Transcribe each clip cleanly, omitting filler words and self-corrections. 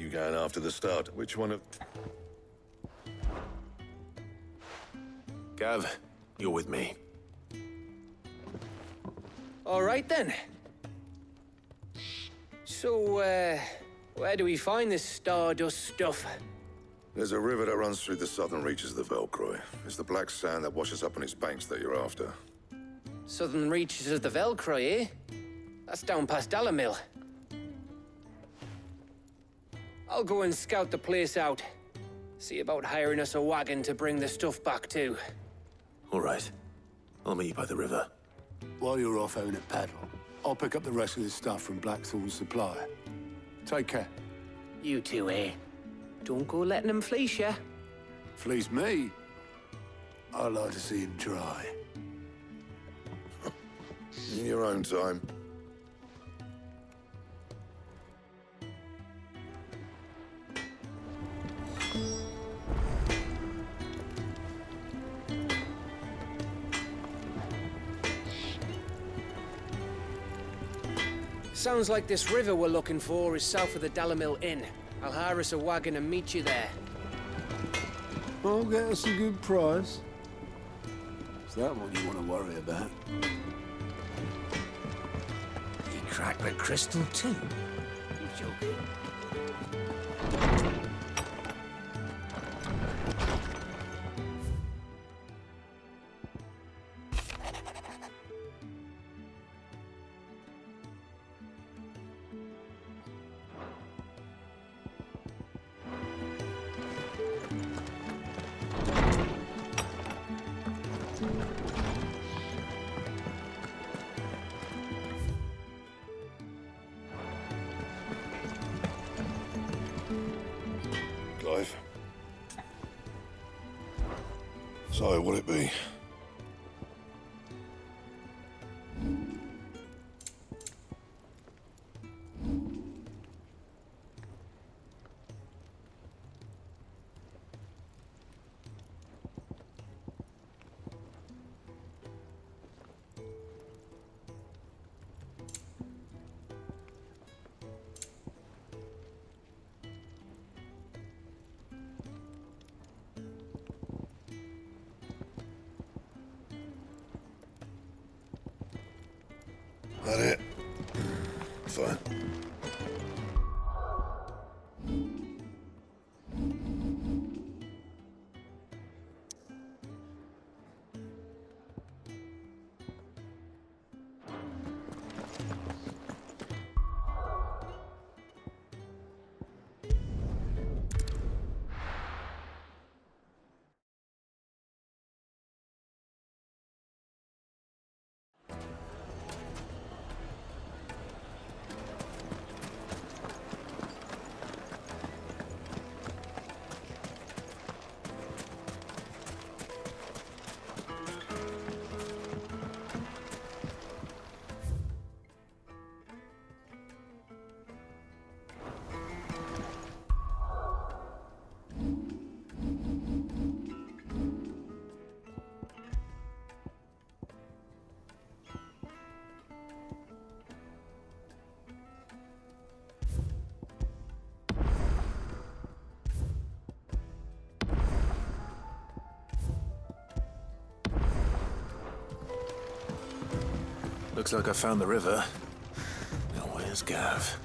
You going after the start? Which one of... Gav, you're with me. All right, then. So, where do we find this Stardust stuff? There's a river that runs through the southern reaches of the Velcroy. It's the black sand that washes up on its banks that you're after. Southern reaches of the Velcroy, eh? That's down past Dalamil. I'll go and scout the place out. See about hiring us a wagon to bring the stuff back to. All right. I'll meet you by the river. While you're off having a paddle, I'll pick up the rest of the stuff from Blackthorn's supply. Take care. You two, eh? Don't go letting them fleece ya. Fleece me? I like to see him try. In your own time. Sounds like this river we're looking for is south of the Dalamil Inn. I'll hire us a wagon and meet you there. I'll get us a good price. Is that what you want to worry about? He cracked the crystal too. You joking? Clive. So, what'd it be? That it? Fine. Looks like I found the river. Now where's Gav?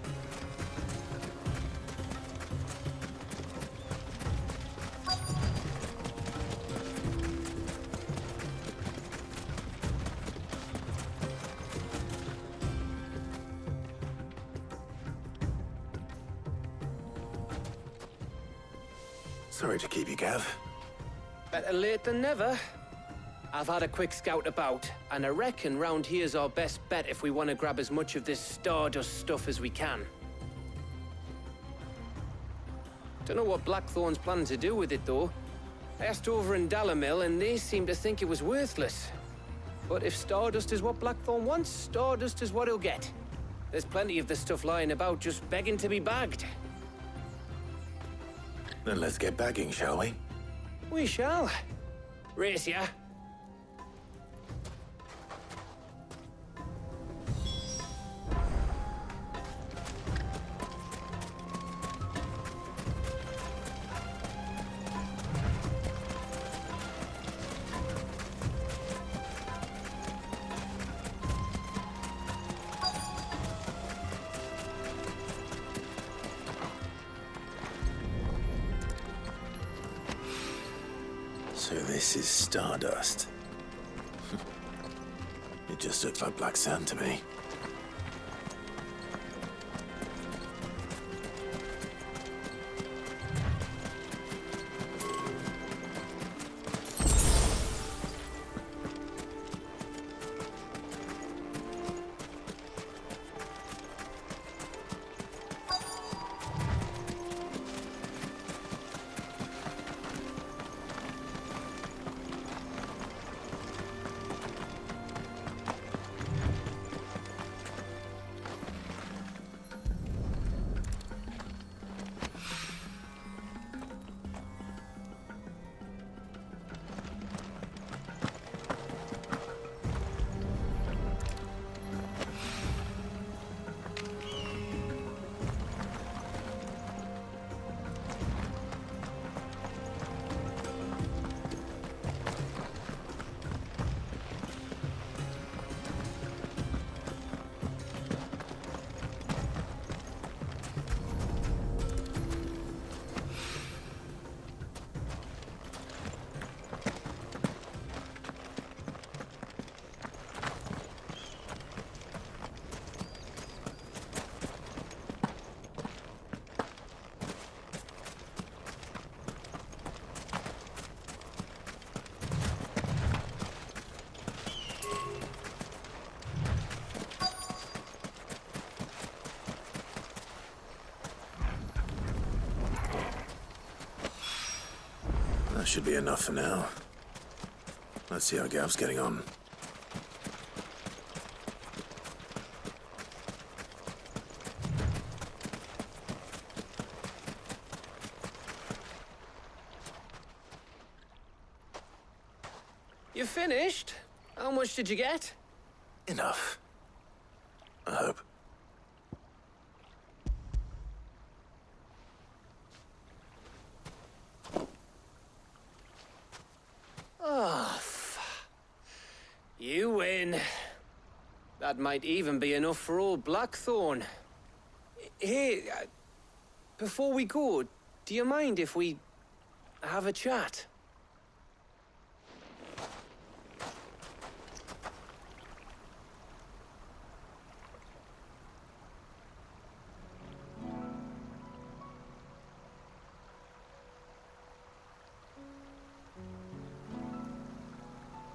Sorry to keep you, Gav. Better late than never. I've had a quick scout about, and I reckon round here's our best bet if we want to grab as much of this Stardust stuff as we can. Don't know what Blackthorn's planning to do with it, though. I asked over in Dalamil, and they seem to think it was worthless. But if Stardust is what Blackthorn wants, Stardust is what he'll get. There's plenty of the stuff lying about, just begging to be bagged. Then let's get bagging, shall we? We shall. Race ya. So this is Stardust. It just looks like black sand to me. That should be enough for now. Let's see how Gav's getting on. You finished? How much did you get? Enough. I hope. You win. That might even be enough for old Blackthorn. Hey, before we go, do you mind if we have a chat?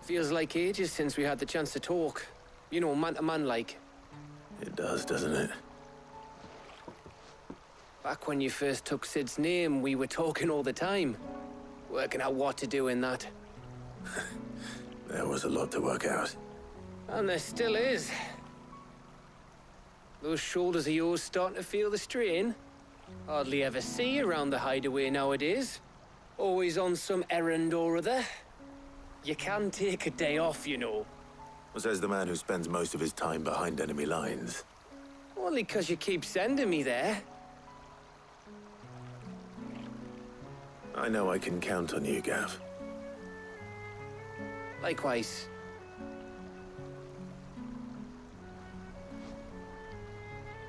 Feels like ages since we had the chance to talk. You know, man to man like. It does, doesn't it? Back when you first took Sid's name, we were talking all the time. Working out what to do in that. There was a lot to work out. And there still is. Those shoulders of yours starting to feel the strain. Hardly ever see you around the hideaway nowadays. Always on some errand or other. You can take a day off, you know. Says the man who spends most of his time behind enemy lines. Only 'cause you keep sending me there. I know I can count on you, Gav. Likewise.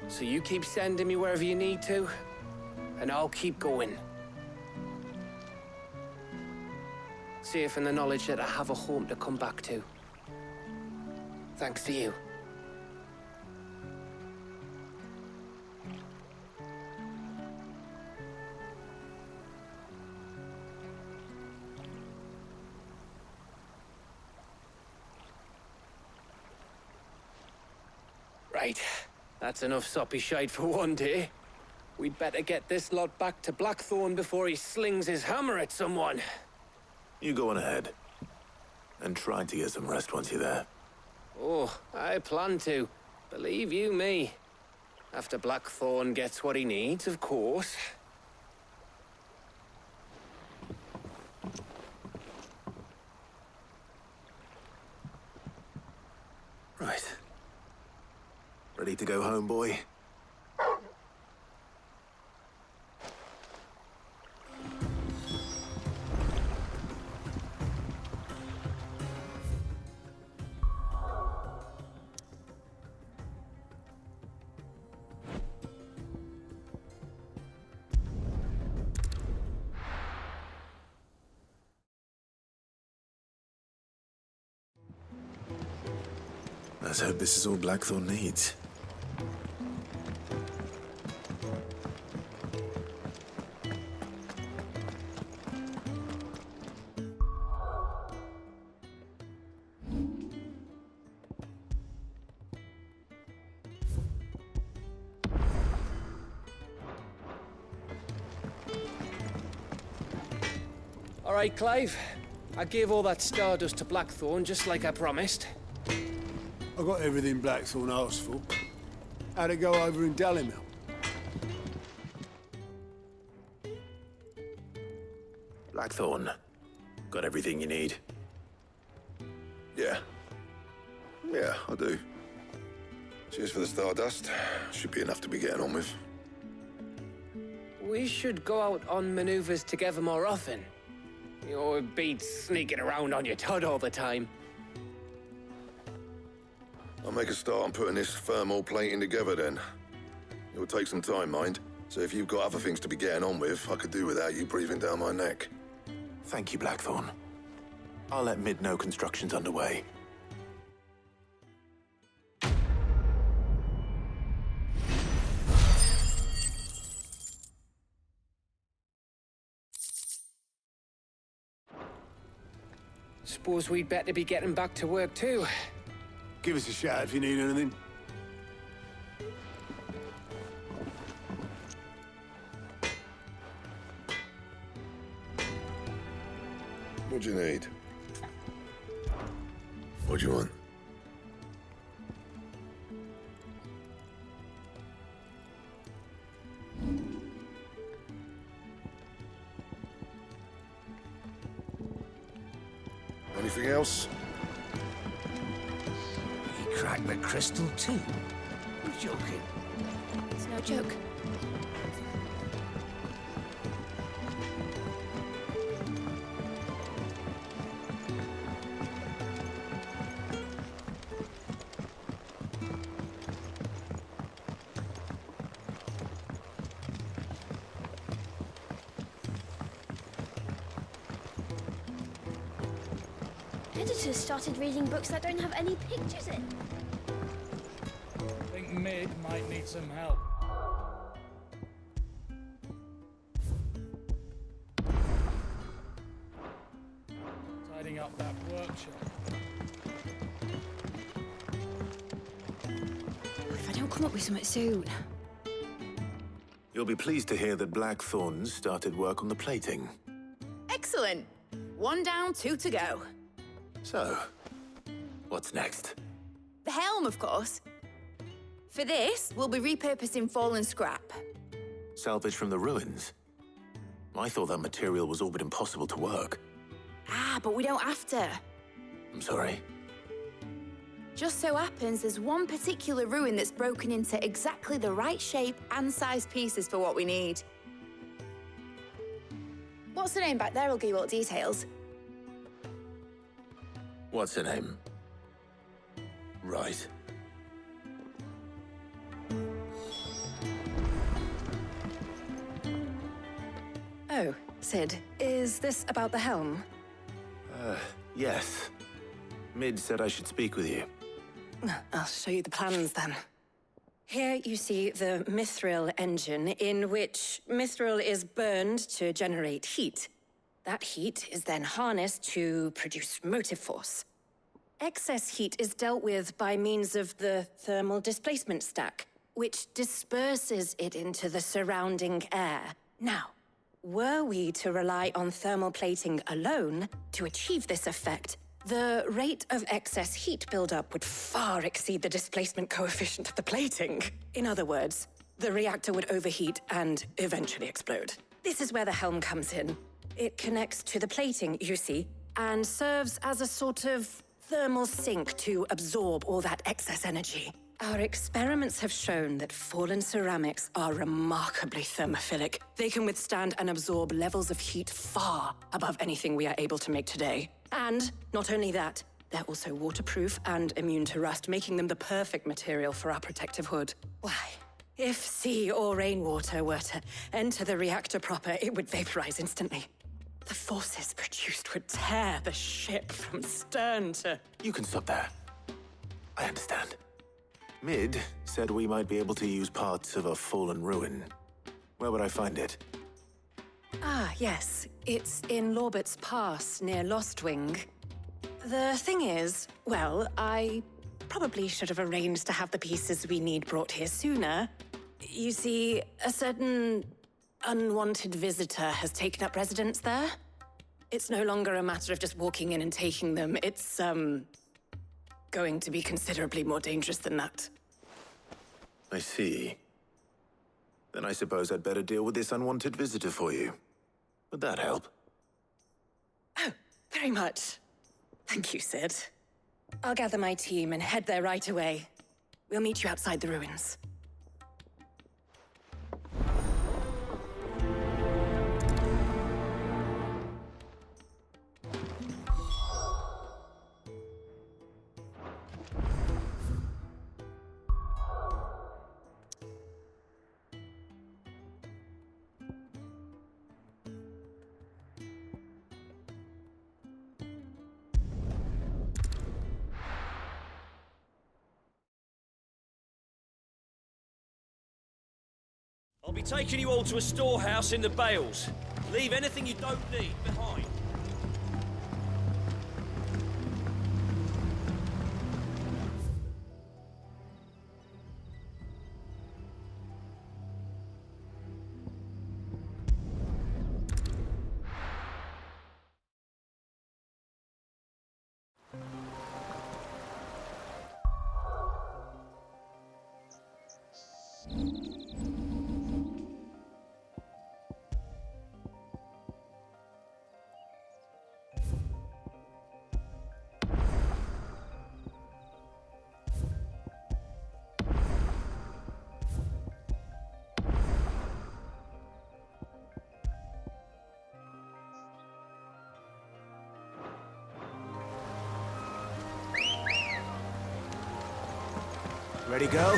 So you keep sending me wherever you need to, and I'll keep going. Safe in the knowledge that I have a home to come back to. Thanks to you. Right. That's enough soppy shite for one day. We'd better get this lot back to Blackthorn before he slings his hammer at someone. You go on ahead. And try to get some rest once you're there. Oh, I plan to. Believe you me. After Blackthorn gets what he needs, of course. Right. Ready to go home, boy? Let's hope this is all Blackthorn needs. All right, Clive. I gave all that stardust to Blackthorn, just like I promised. I got everything Blackthorn asked for. How'd it go over in Dalimil? Blackthorn, got everything you need? Yeah. Yeah, I do. Cheers for the stardust. Should be enough to be getting on with. We should go out on maneuvers together more often. You know, it beats sneaking around on your Todd all the time. I'll make a start on putting this thermal plating together then. It will take some time, mind. So if you've got other things to be getting on with, I could do without you breathing down my neck. Thank you, Blackthorn. I'll let Mid know construction's underway. Suppose we'd better be getting back to work too. Give us a shout if you need anything. What do you need? What do you want? Anything else? He cracked the crystal too. You're joking. It's no joke. Editors started reading books that don't have any pictures in. I think Mid might need some help. Tidying up that workshop. If I don't come up with something soon. You'll be pleased to hear that Blackthorn's started work on the plating. Excellent. 1 down, 2 to go. So, what's next? The helm, of course. For this, we'll be repurposing fallen scrap. Salvage from the ruins? I thought that material was all but impossible to work. Ah, but we don't have to. I'm sorry. Just so happens there's one particular ruin that's broken into exactly the right shape and size pieces for what we need. What's the name back there? I'll give you all the details. What's her name? Right. Oh, Sid, is this about the helm? Yes. Mid said I should speak with you. I'll show you the plans then. Here you see the mithril engine, in which mithril is burned to generate heat. That heat is then harnessed to produce motive force. Excess heat is dealt with by means of the thermal displacement stack, which disperses it into the surrounding air. Now, were we to rely on thermal plating alone to achieve this effect, the rate of excess heat buildup would far exceed the displacement coefficient of the plating. In other words, the reactor would overheat and eventually explode. This is where the helm comes in. It connects to the plating, you see, and serves as a sort of thermal sink to absorb all that excess energy. Our experiments have shown that fallen ceramics are remarkably thermophilic. They can withstand and absorb levels of heat far above anything we are able to make today. And not only that, they're also waterproof and immune to rust, making them the perfect material for our protective hood. Why? If sea or rainwater were to enter the reactor proper, it would vaporize instantly. The forces produced would tear the ship from stern to... You can stop there. I understand. Mid said we might be able to use parts of a fallen ruin. Where would I find it? Ah, yes. It's in Lorbert's Pass, near Lostwing. The thing is, well, I probably should have arranged to have the pieces we need brought here sooner. You see, a certain unwanted visitor has taken up residence there. It's no longer a matter of just walking in and taking them. It's, going to be considerably more dangerous than that. I see. Then I suppose I'd better deal with this unwanted visitor for you. Would that help? Oh, very much. Thank you, Sid. I'll gather my team and head there right away. We'll meet you outside the ruins. I'll be taking you all to a storehouse in the Bales. Leave anything you don't need behind. Ready, go?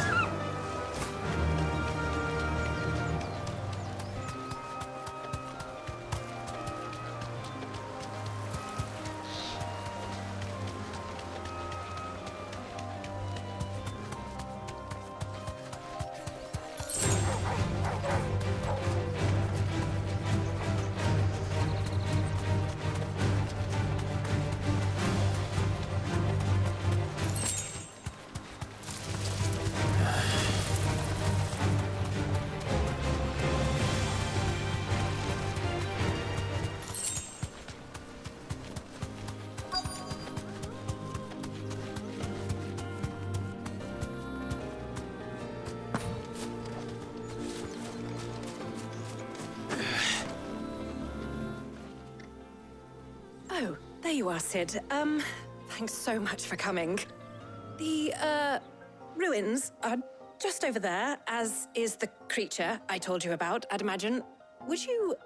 Oh, there you are, Sid. Thanks so much for coming. The, ruins are just over there, as is the creature I told you about, I'd imagine. Would you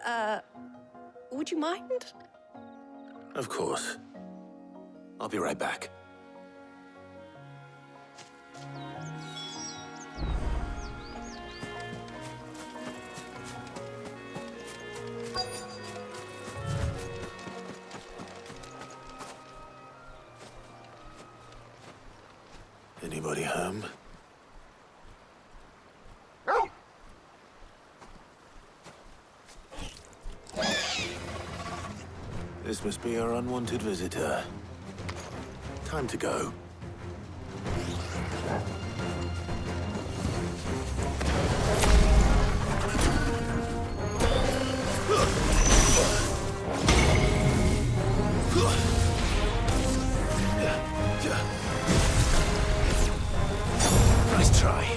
mind? Of course. I'll be right back. Anybody home? This must be our unwanted visitor. Time to go. Nice try.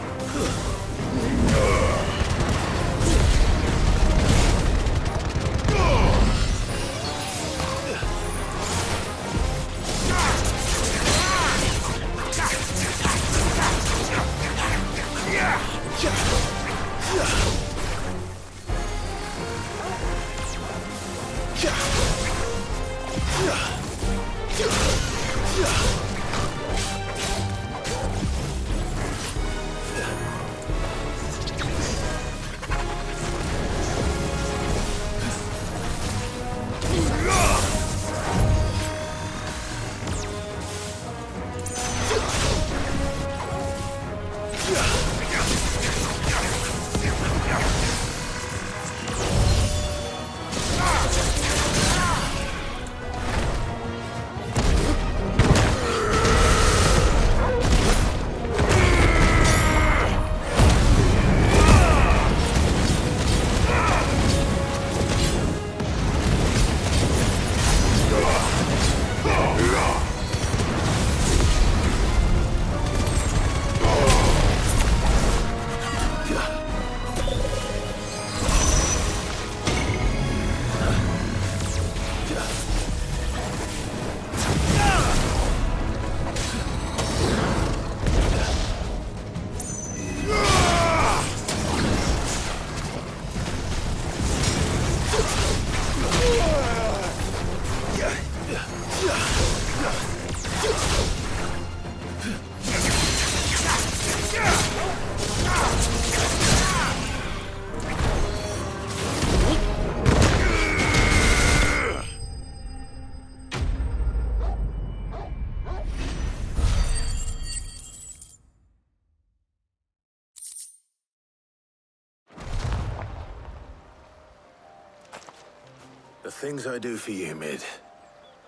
The things I do for you, Mid.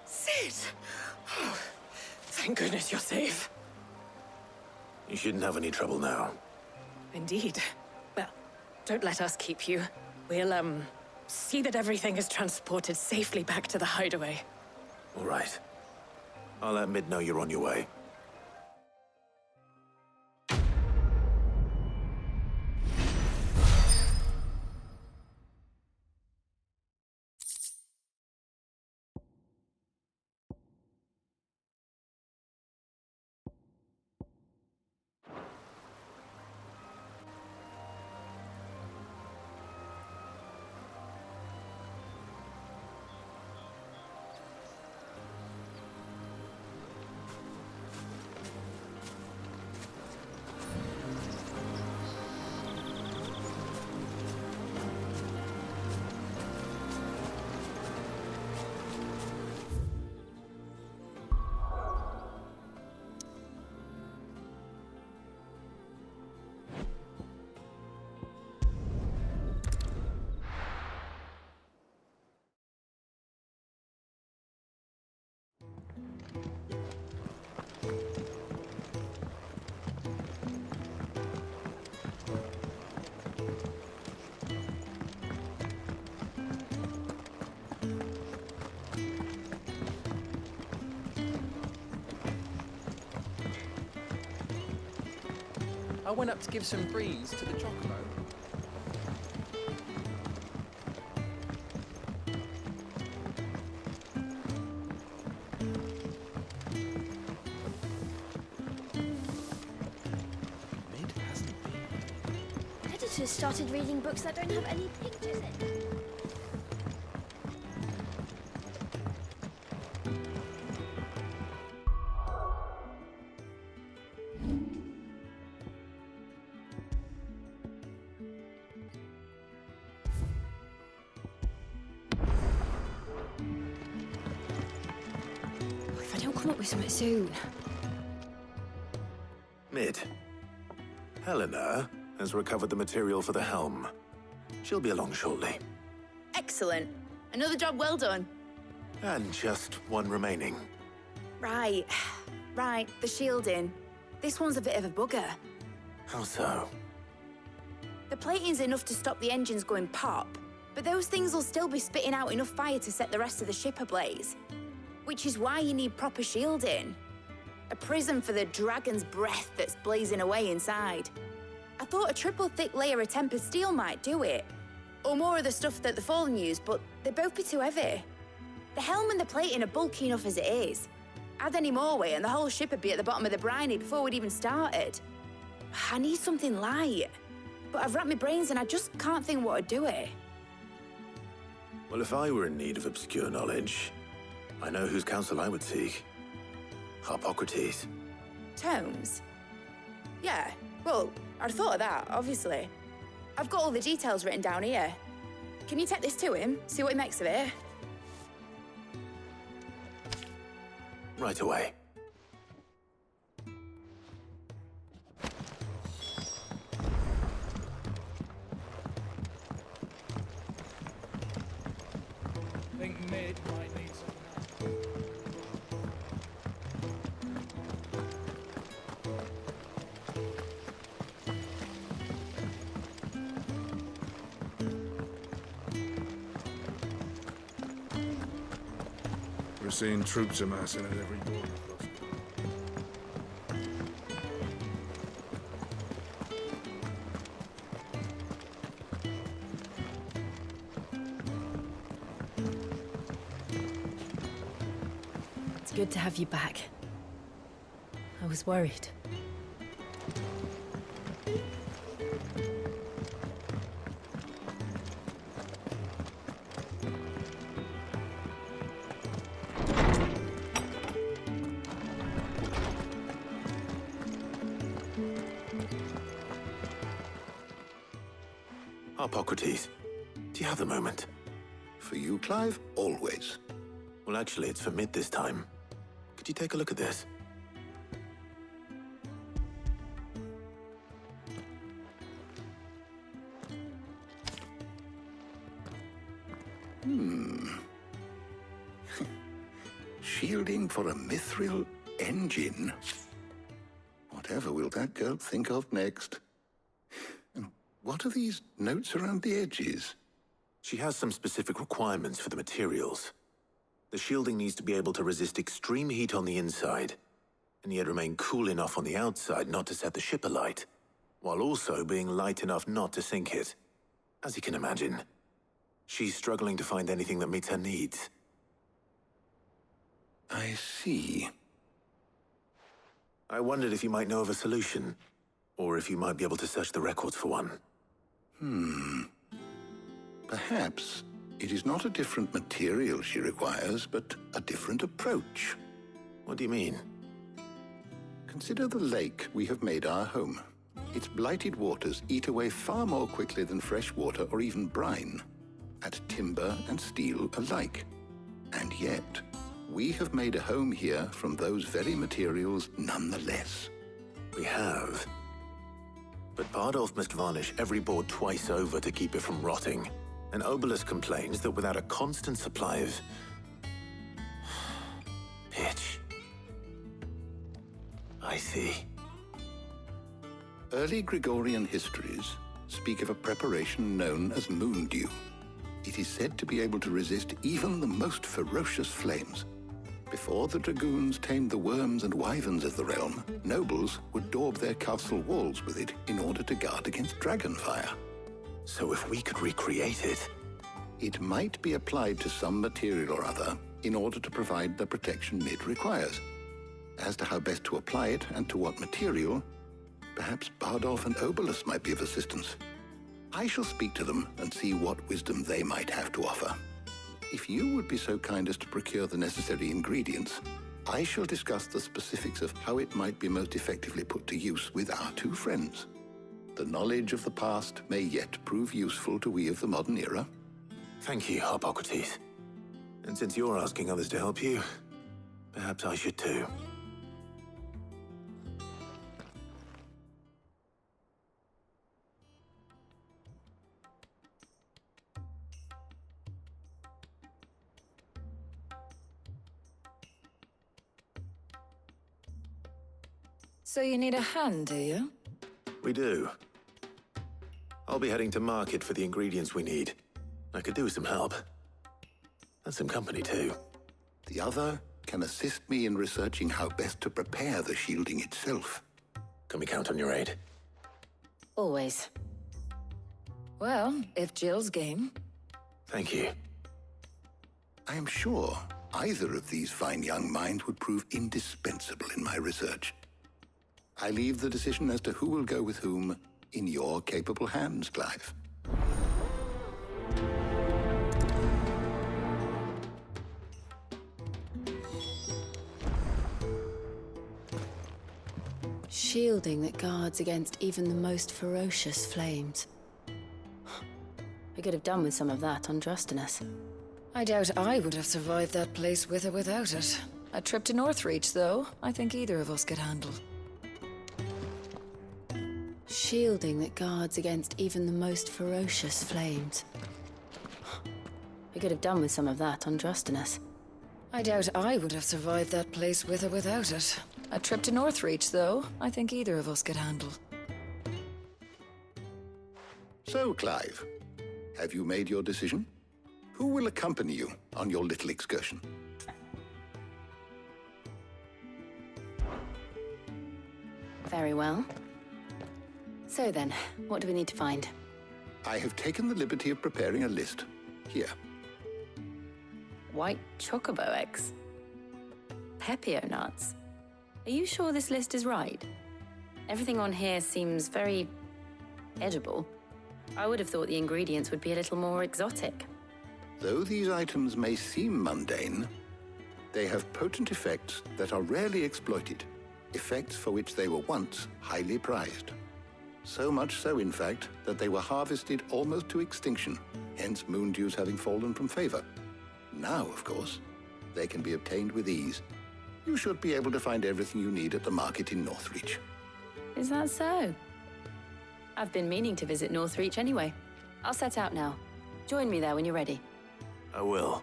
Sid! Oh, thank goodness you're safe. You shouldn't have any trouble now. Indeed. Well, don't let us keep you. We'll, see that everything is transported safely back to the hideaway. All right. I'll let Mid know you're on your way. I went up to give some breeze to the chocobo. Mid hasn't been. Editors started reading books that don't have any pictures in. If I don't come up with something soon. Mid. Helena has recovered the material for the helm. She'll be along shortly. Excellent. Another job well done. And just one remaining. Right. Right, the shielding. This one's a bit of a bugger. How so? The plating's enough to stop the engines going pop, but those things will still be spitting out enough fire to set the rest of the ship ablaze. Which is why you need proper shielding. A prism for the dragon's breath that's blazing away inside. I thought a triple thick layer of tempered steel might do it. Or more of the stuff that the Fallen use, but they'd both be too heavy. The helm and the plating are bulky enough as it is. Add any more weight and the whole ship would be at the bottom of the briny before we'd even started. I need something light. But I've racked my brains and I just can't think what would do it. Well, if I were in need of obscure knowledge, I know whose counsel I would seek. Harpocrates. Tomes? Yeah, well, I'd thought of that, obviously. I've got all the details written down here. Can you take this to him, see what he makes of it? Right away. I think Mid might need some help. We're seeing troops amassing at every door. It's good to have you back. I was worried. Harpocrates, do you have the moment? For you, Clive? Always. Well, actually, it's for Mid this time. Could you take a look at this? Shielding for a mithril engine? Whatever will that girl think of next? And what are these notes around the edges? She has some specific requirements for the materials. The shielding needs to be able to resist extreme heat on the inside, and yet remain cool enough on the outside not to set the ship alight, while also being light enough not to sink it. As you can imagine, she's struggling to find anything that meets her needs. I see. I wondered if you might know of a solution, or if you might be able to search the records for one. Perhaps it is not a different material she requires, but a different approach. What do you mean? Consider the lake we have made our home. Its blighted waters eat away far more quickly than fresh water or even brine, at timber and steel alike. And yet, we have made a home here from those very materials nonetheless. We have. But Bardolph must varnish every board twice over to keep it from rotting. And Obelisk complains that without a constant supply of pitch. I see. Early Gregorian histories speak of a preparation known as moon dew. It is said to be able to resist even the most ferocious flames. Before the dragoons tamed the worms and wyverns of the realm, nobles would daub their castle walls with it in order to guard against dragonfire. So if we could recreate it... It might be applied to some material or other in order to provide the protection Mid requires. As to how best to apply it and to what material, perhaps Bardolph and Obelisk might be of assistance. I shall speak to them and see what wisdom they might have to offer. If you would be so kind as to procure the necessary ingredients, I shall discuss the specifics of how it might be most effectively put to use with our two friends. The knowledge of the past may yet prove useful to we of the modern era. Thank you, Hippocrates. And since you're asking others to help you, perhaps I should too. So you need a hand, do you? We do. I'll be heading to market for the ingredients we need. I could do with some help. And some company, too. The other can assist me in researching how best to prepare the shielding itself. Can we count on your aid? Always. Well, if Jill's game. Thank you. I am sure either of these fine young minds would prove indispensable in my research. I leave the decision as to who will go with whom in your capable hands, Clive. Shielding that guards against even the most ferocious flames. We could have done with some of that on Drustinus. I doubt I would have survived that place with or without it. A trip to Northreach, though, I think either of us could handle. Shielding that guards against even the most ferocious flames. We could have done with some of that on Drustinus. I doubt I would have survived that place with or without it. A trip to Northreach, though, I think either of us could handle. So, Clive, have you made your decision? Who will accompany you on your little excursion? Very well. So then, what do we need to find? I have taken the liberty of preparing a list. Here. White chocobo eggs. Pepio nuts. Are you sure this list is right? Everything on here seems very edible. I would have thought the ingredients would be a little more exotic. Though these items may seem mundane, they have potent effects that are rarely exploited, effects for which they were once highly prized. So much so, in fact, that they were harvested almost to extinction, hence moon dews having fallen from favor. Now, of course, they can be obtained with ease. You should be able to find everything you need at the market in Northreach. Is that so? I've been meaning to visit Northreach anyway. I'll set out now. Join me there when you're ready. I will.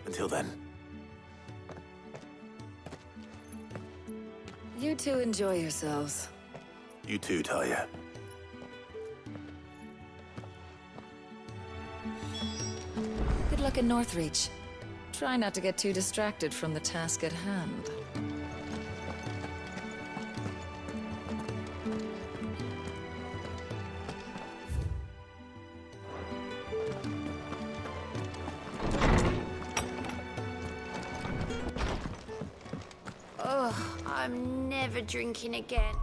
Until then. You two enjoy yourselves. You too, Talia. Good luck in Northreach. Try not to get too distracted from the task at hand. Oh, I'm never drinking again.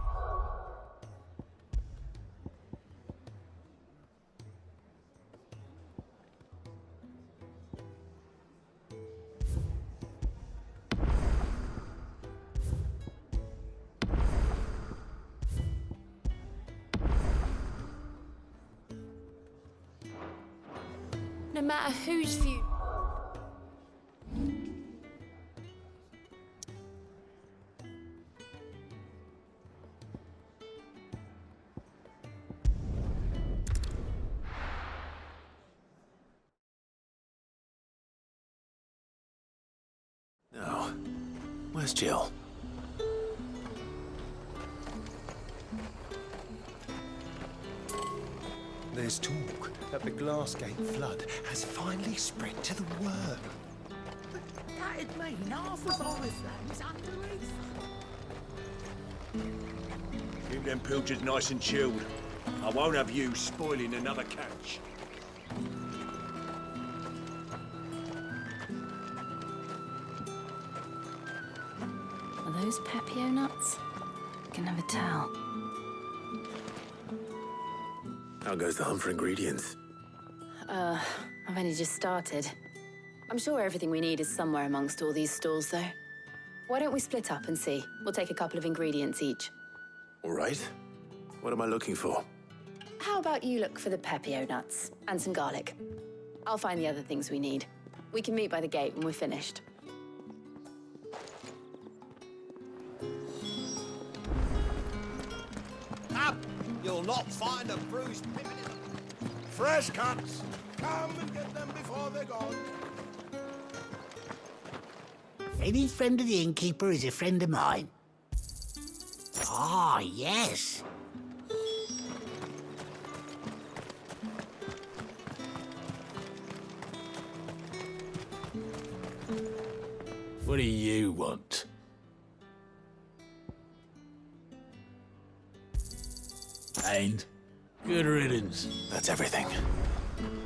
No matter whose view. Now, where's Jill? There's talk that the Glassgate flood has finally spread to the worm. That'd mean half of Oriflamme's underneath. Keep them pilchards nice and chilled. I won't have you spoiling another catch. Are those Pepio nuts? I can never tell. How goes the hunt for ingredients? I've only just started. I'm sure everything we need is somewhere amongst all these stalls, though. Why don't we split up and see? We'll take a couple of ingredients each. All right. What am I looking for? How about you look for the Pepio nuts and some garlic? I'll find the other things we need. We can meet by the gate when we're finished. Up! You'll not find a bruised pippin. Fresh cuts! Come and get them before they're gone. Any friend of the innkeeper is a friend of mine. Ah, yes. What do you want? And good riddance. That's everything.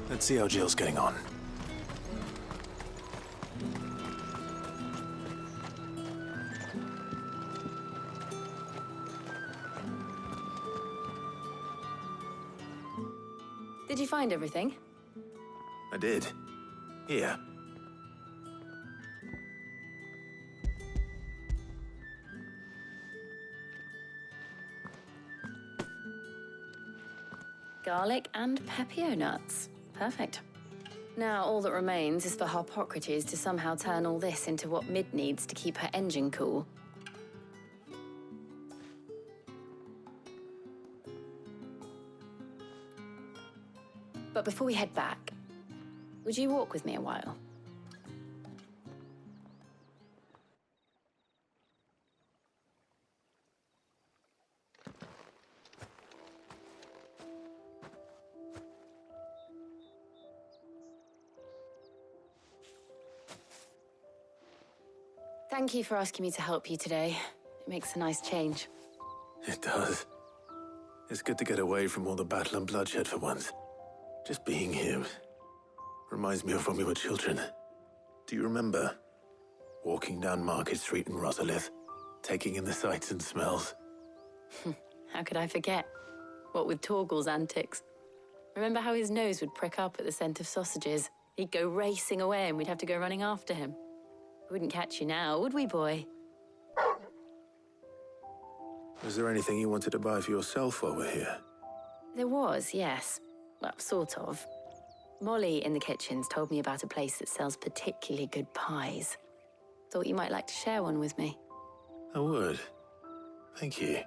Let's see how Jill's getting on. Did you find everything? I did. Here. Garlic and Pepio nuts. Perfect. Now all that remains is for Harpocrates to somehow turn all this into what Mid needs to keep her engine cool. But before we head back, would you walk with me a while? Thank you for asking me to help you today. It makes a nice change. It does. It's good to get away from all the battle and bloodshed for once. Just being here reminds me of when we were children. Do you remember? Walking down Market Street in Rosalith, taking in the sights and smells. How could I forget? What with Torgal's antics. Remember how his nose would prick up at the scent of sausages? He'd go racing away and we'd have to go running after him. We wouldn't catch you now, would we, boy? Was there anything you wanted to buy for yourself while we're here? There was, yes. Well, sort of. Molly in the kitchens told me about a place that sells particularly good pies. Thought you might like to share one with me. I would. Thank you.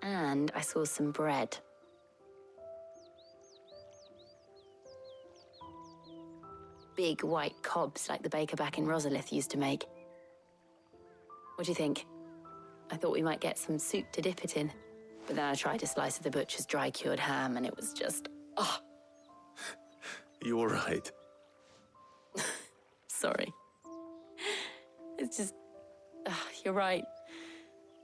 And I saw some bread. Big white cobs like the baker back in Rosalith used to make. What do you think? I thought we might get some soup to dip it in. But then I tried a slice of the butcher's dry-cured ham, and it was just... oh. You all right? Sorry. It's just... you're right.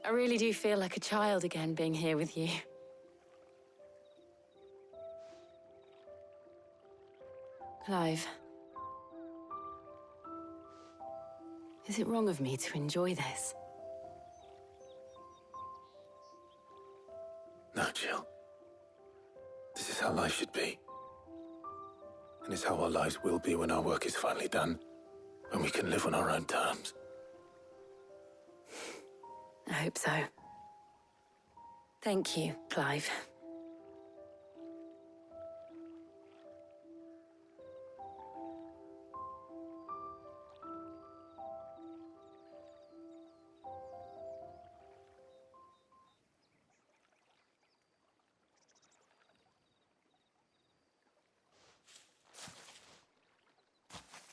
I really do feel like a child again being here with you. Clive. Is it wrong of me to enjoy this? No, Jill. This is how life should be. And it's how our lives will be when our work is finally done. When we can live on our own terms. I hope so. Thank you, Clive.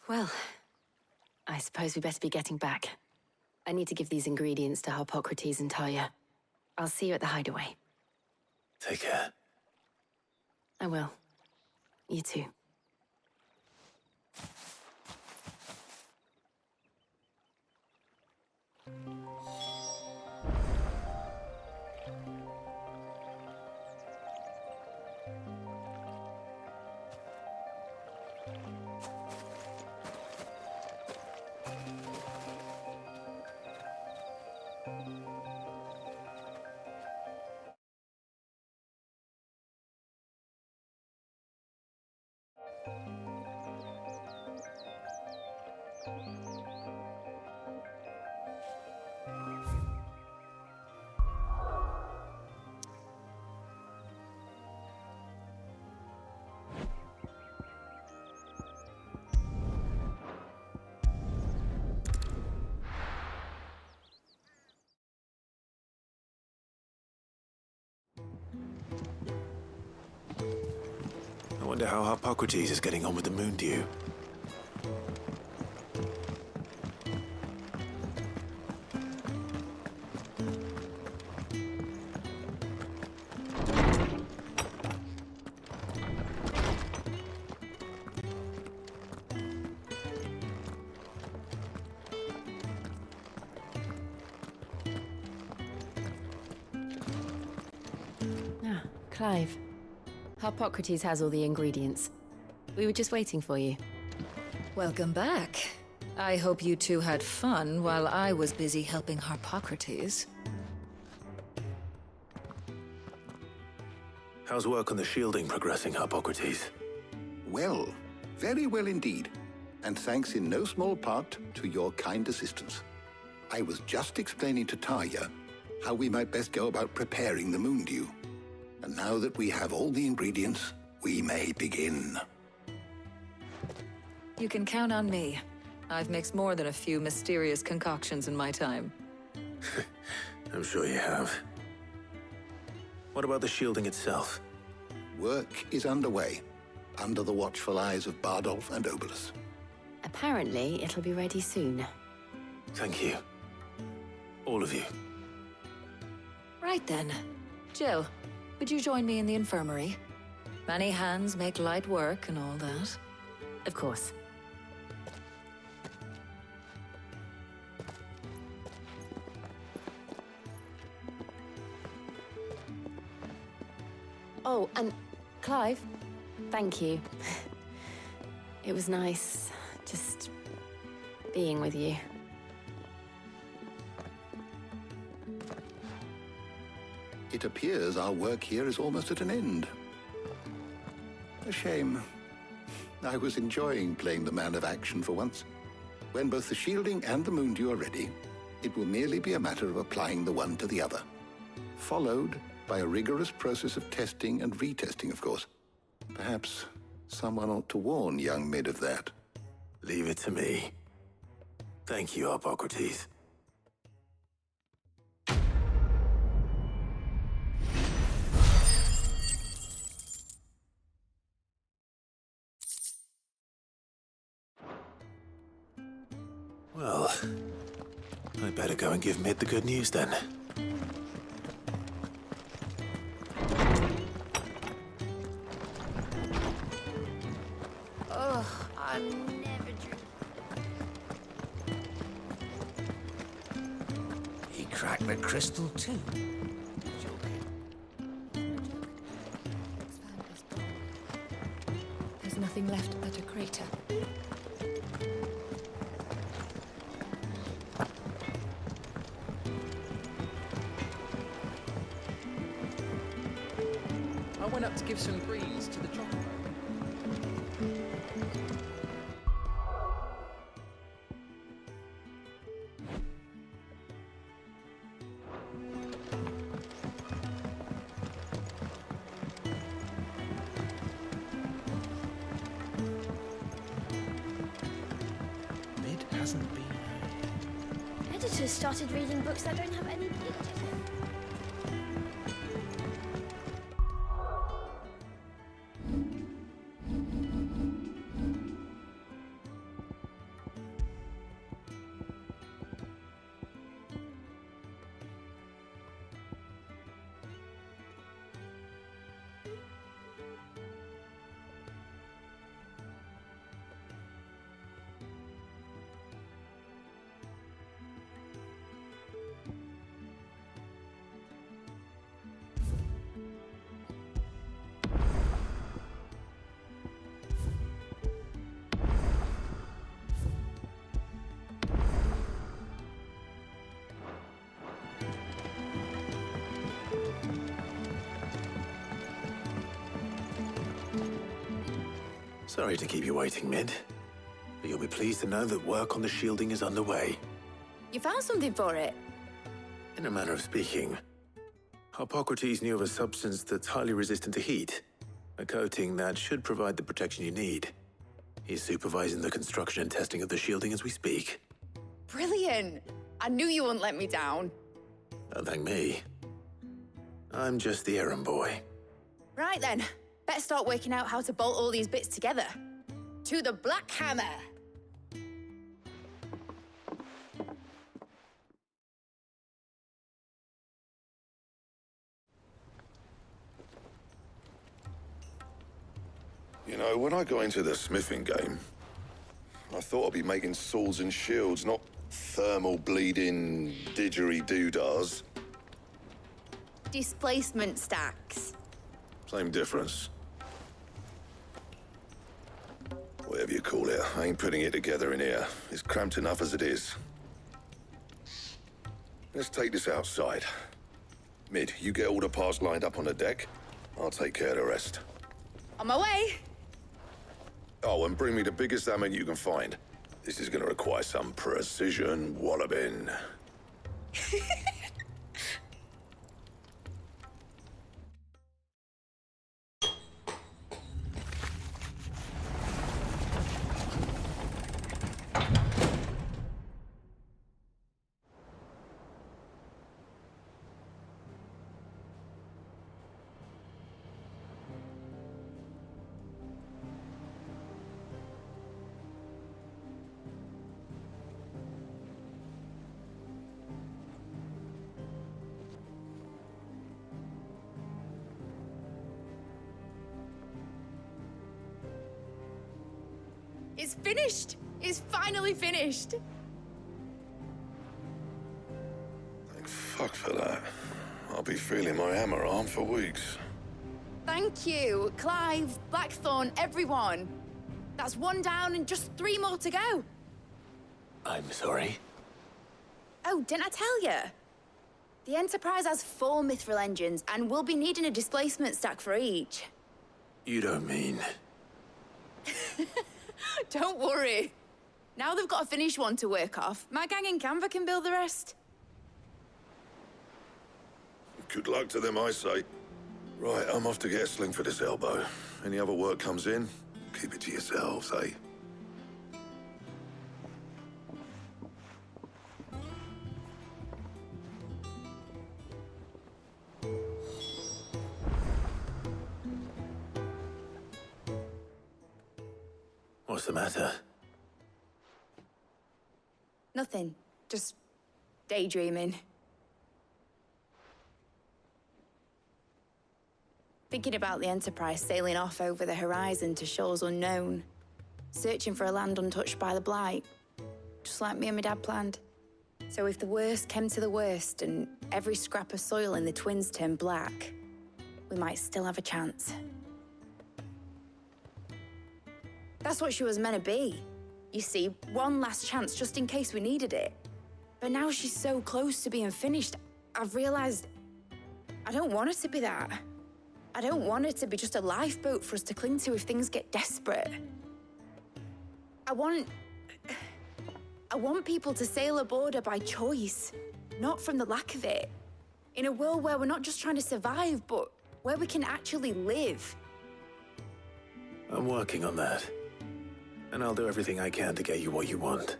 Well, I suppose we better be getting back. I need to give these ingredients to Harpocrates and Talia. I'll see you at the hideaway. Take care. I will. You too. I wonder how Harpocrates is getting on with the moon dew. Clive. Harpocrates has all the ingredients. We were just waiting for you. Welcome back. I hope you two had fun while I was busy helping Harpocrates. How's work on the shielding progressing, Harpocrates? Well, very well indeed. And thanks in no small part to your kind assistance. I was just explaining to Talia how we might best go about preparing the moon dew. And now that we have all the ingredients, we may begin. You can count on me. I've mixed more than a few mysterious concoctions in my time. I'm sure you have. What about the shielding itself? Work is underway, under the watchful eyes of Bardolph and Obolus. Apparently, it'll be ready soon. Thank you. All of you. Right then. Jill, would you join me in the infirmary? Many hands make light work and all that. Of course. Oh, and Clive, thank you. It was nice just being with you. It appears our work here is almost at an end. A shame. I was enjoying playing the man of action for once. When both the shielding and the moon dew are ready, it will merely be a matter of applying the one to the other. Followed by a rigorous process of testing and retesting, of course. Perhaps someone ought to warn young Mid of that. Leave it to me. Thank you, Harpocrates. Well, I better go and give Mid the good news then. Ugh, I'm never drink. He cracked the crystal too. There's nothing left but a crater. I went up to give some breeze to the chocobo. Mid hasn't been. Editors started reading books that don't have any pictures in. Sorry to keep you waiting, Mid. But you'll be pleased to know that work on the shielding is underway. You found something for it? In a manner of speaking, Harpocrates knew of a substance that's highly resistant to heat. A coating that should provide the protection you need. He's supervising the construction and testing of the shielding as we speak. Brilliant! I knew you wouldn't let me down. Don't thank me. I'm just the errand boy. Right then, better start working out how to bolt all these bits together. To the Black Hammer! You know, when I got into the smithing game, I thought I'd be making swords and shields, not thermal bleeding didgeridoo-dahs. Displacement stacks. Same difference. Whatever you call it, I ain't putting it together in here. It's cramped enough as it is. Let's take this outside. Mid, you get all the parts lined up on the deck. I'll take care of the rest. On my way! Oh, and bring me the biggest hammer you can find. This is gonna require some precision walloping. It's finished! It's finally finished! Thank fuck for that. I'll be feeling my hammer arm for weeks. Thank you, Clive, Blackthorn, everyone. That's one down and just 3 more to go. I'm sorry. Oh, didn't I tell you? The Enterprise has 4 mithril engines, and we'll be needing a displacement stack for each. You don't mean... Don't worry. Now they've got a finished one to work off. My gang in Canva can build the rest. Good luck to them, I say. Right, I'm off to get a sling for this elbow. Any other work comes in, keep it to yourselves, eh? What's the matter? Nothing. Just Daydreaming. Thinking about the Enterprise sailing off over the horizon to shores unknown, searching for a land untouched by the Blight, just like me and my dad planned. So if the worst came to the worst and every scrap of soil in the Twins turned black, we might still have a chance. That's what she was meant to be. You see, one last chance just in case we needed it. But now she's so close to being finished, I've realized I don't want her to be that. I don't want her to be just a lifeboat for us to cling to if things get desperate. I want people to sail aboard her by choice, not from the lack of it. In a world where we're not just trying to survive, but where we can actually live. I'm working on that. And I'll do everything I can to get you what you want.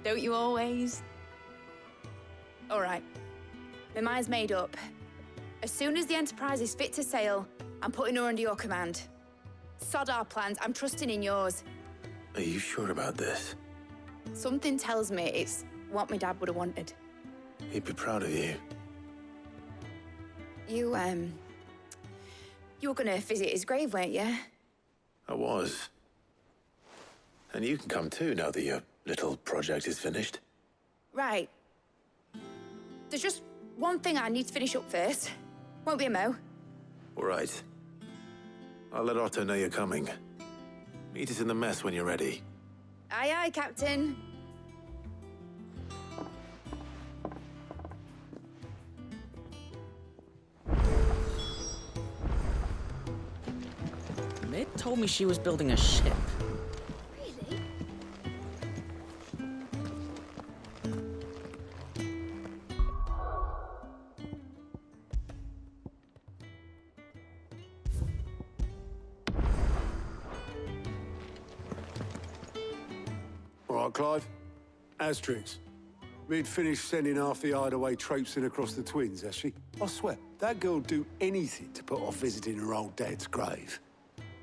Don't you always? All right. My mind's made up. As soon as the Enterprise is fit to sail, I'm putting her under your command. Sod our plans, I'm trusting in yours. Are you sure about this? Something tells me it's what my dad would have wanted. He'd be proud of you. You were gonna visit his grave, weren't you? I was. And you can come too now that your little project is finished. Right. There's just one thing I need to finish up first. Won't be a mo. All right. I'll let Otto know you're coming. Meet us in the mess when you're ready. Aye, aye, Captain. Mid told me she was building a ship. Really? All right, Clive. Asterix. Mid finished sending half the hideaway traipsing across the Twins, has she? I swear, that girl'd do anything to put off visiting her old dad's grave.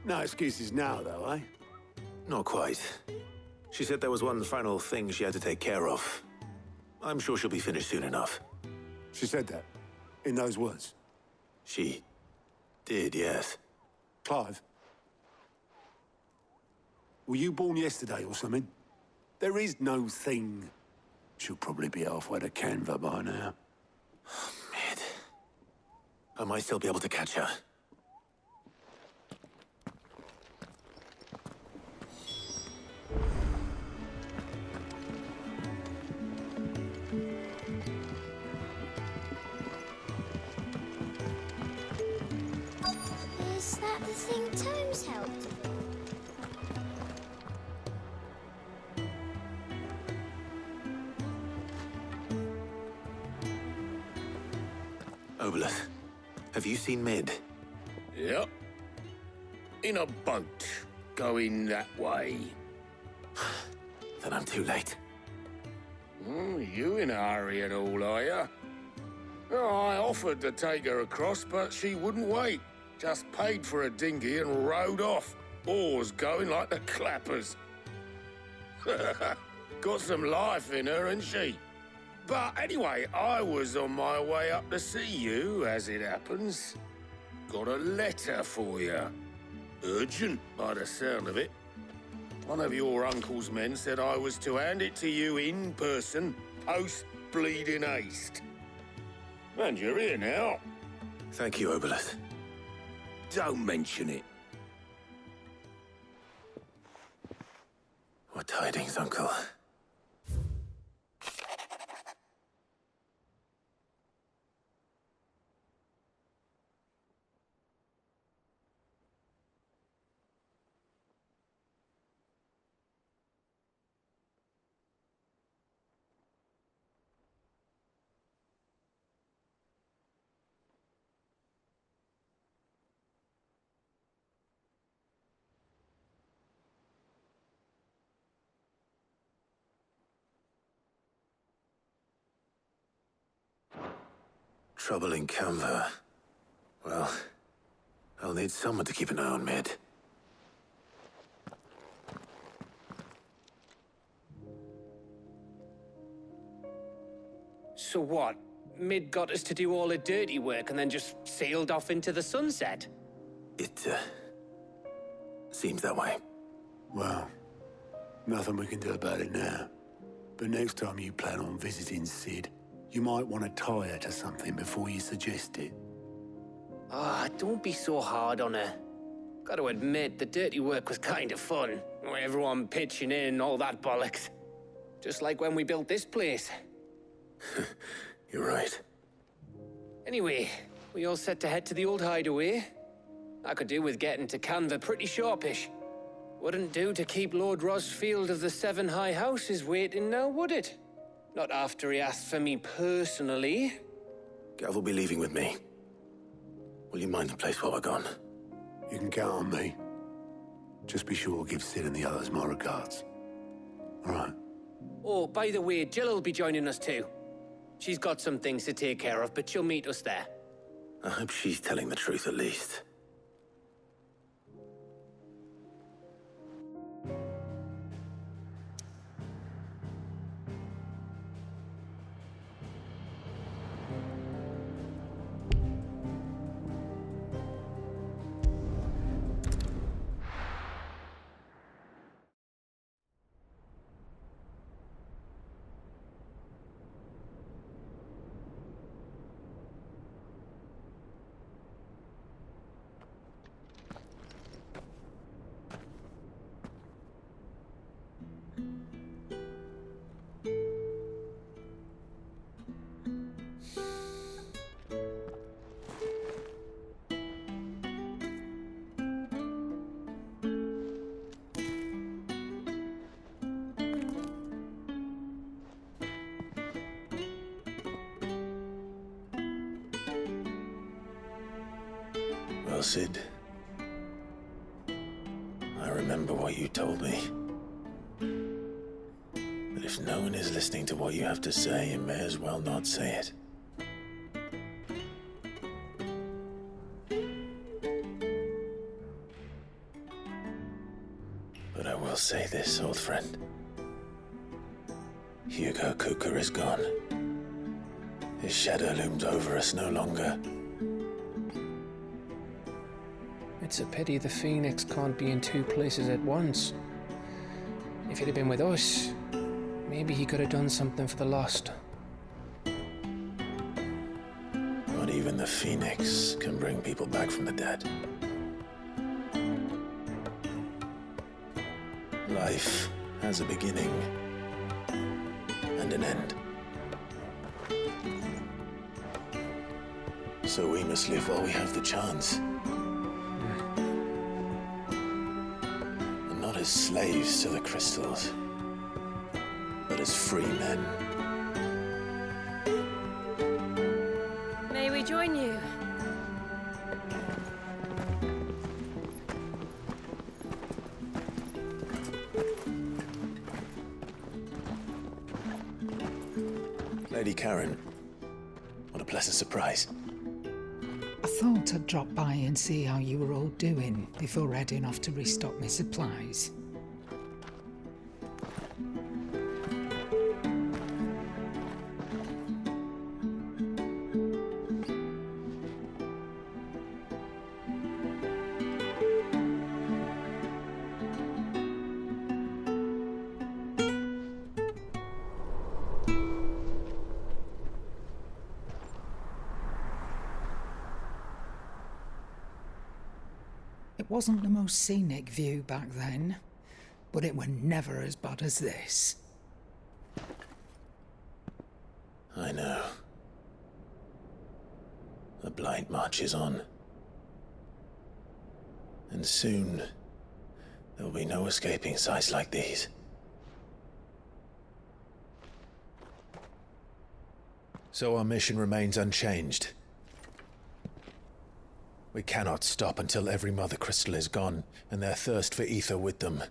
No excuses now, though, eh? Not quite. She said there was one final thing she had to take care of. I'm sure she'll be finished soon enough. She said that? In those words? She did, yes. Clive? Were you born yesterday or something? There is no thing. She'll probably be halfway to Canva by now. Mid. I might still be able to catch her. Is that the thing Tomes helped? Obolus, have you seen Mid? Yep. In a boat, going that way. Then I'm too late. You in a hurry at all, are you? Oh, I offered to take her across, but she wouldn't wait. Just paid for a dinghy and rowed off. Oars going like the clappers. Got some life in her, ain't she? But anyway, I was on my way up to see you, as it happens. Got a letter for you. Urgent, by the sound of it. One of your uncle's men said I was to hand it to you in person, post-bleeding haste. And you're here now. Thank you, Obolus. Don't mention it. What tidings, Uncle? Trouble in Canva. Well, I'll need someone to keep an eye on Mid. So what? Mid got us to do all the dirty work and then just sailed off into the sunset? It, seems that way. Well, nothing we can do about it now. But next time you plan on visiting Sid, you might want to tie her to something before you suggest it. Ah, don't be so hard on her. Got to admit, the dirty work was kind of fun. Everyone pitching in and all that bollocks. Just like when we built this place. You're right. Anyway, we all set to head to the old hideaway. I could do with getting to Canva pretty sharpish. Wouldn't do to keep Lord Rosfield of the Seven High Houses waiting now, would it? Not after he asked for me personally. Gav will be leaving with me. Will you mind the place while we're gone? You can count on me. Just be sure to give Sid and the others my regards. All right. Oh, by the way, Jill will be joining us too. She's got some things to take care of, but she'll meet us there. I hope she's telling the truth at least. Well, Sid, I remember what you told me. But if no one is listening to what you have to say, you may as well not say it. But I will say this, old friend. Hugo Cooker is gone. His shadow looms over us no longer. It's a pity the Phoenix can't be in two places at once. If he'd have been with us, maybe he could have done something for the lost. Not even the Phoenix can bring people back from the dead. Life has a beginning and an end. So we must live while we have the chance. And not as slaves to the crystals, but as free men. May we join you? Lady Karen, what a pleasant surprise. I thought I'd drop by and see how you were all doing before heading off to restock my supplies. It wasn't the most scenic view back then, but it were never as bad as this. I know. The blight marches on. And soon, there'll be no escaping sights like these. So our mission remains unchanged. We cannot stop until every Mother Crystal is gone, and their thirst for ether with them.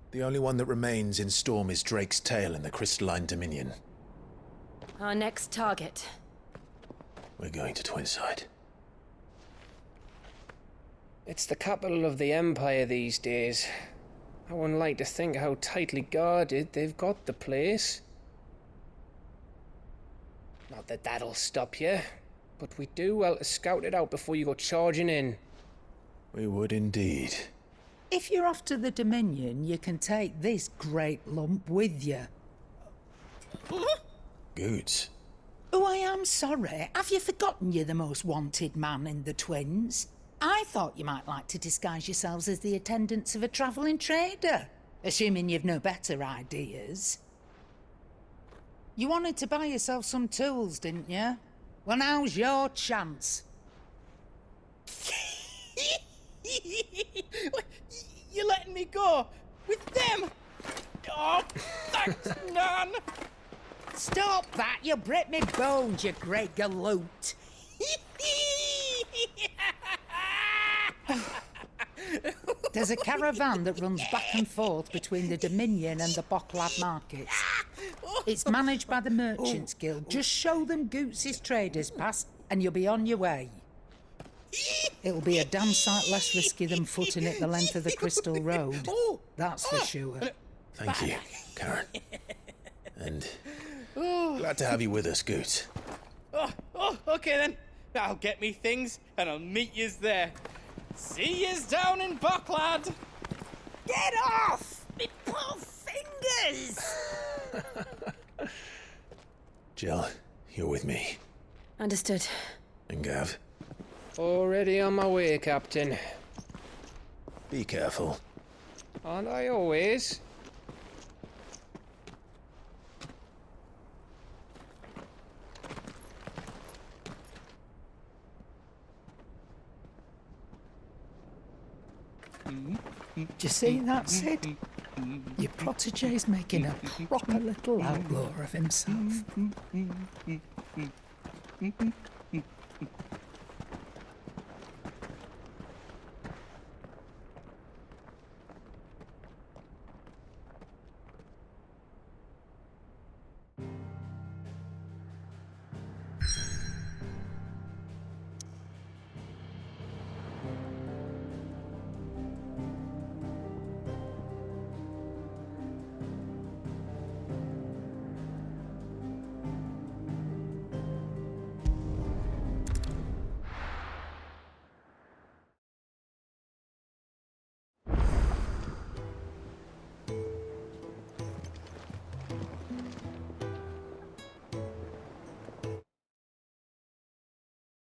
The only one that remains in Storm is Drake's Tail in the Crystalline Dominion. Our next target. We're going to Twinside. It's the capital of the Empire these days. I wouldn't like to think how tightly guarded they've got the place. Not that that'll stop you, but we do well to scout it out before you go charging in. We would indeed. If you're off to the Dominion, you can take this great lump with you. Goods. Oh, I am sorry. Have you forgotten you're the most wanted man in the Twins? I thought you might like to disguise yourselves as the attendants of a travelling trader, assuming you've no better ideas. You wanted to buy yourself some tools, didn't you? Well, now's your chance. You're letting me go? With them? Oh, thanks, Nan! Stop that! You'll break me bones, you great galoot! There's a caravan that runs back and forth between the Dominion and the Bocklad markets. It's managed by the Merchants Guild. Just show them Goots' traders pass and you'll be on your way. It'll be a damn sight less risky than footing it the length of the Crystal Road. That's for sure. Thank you, Karen. And glad to have you with us, Goots. Okay then. I'll get me things and I'll meet yous there. See yous down in Bocklad. Get off! Me poor fingers! Jill, you're with me. Understood. And Gav. Already on my way, Captain. Be careful. Aren't I always? Do you see that, Sid? Your protege's making a proper little outlaw of himself.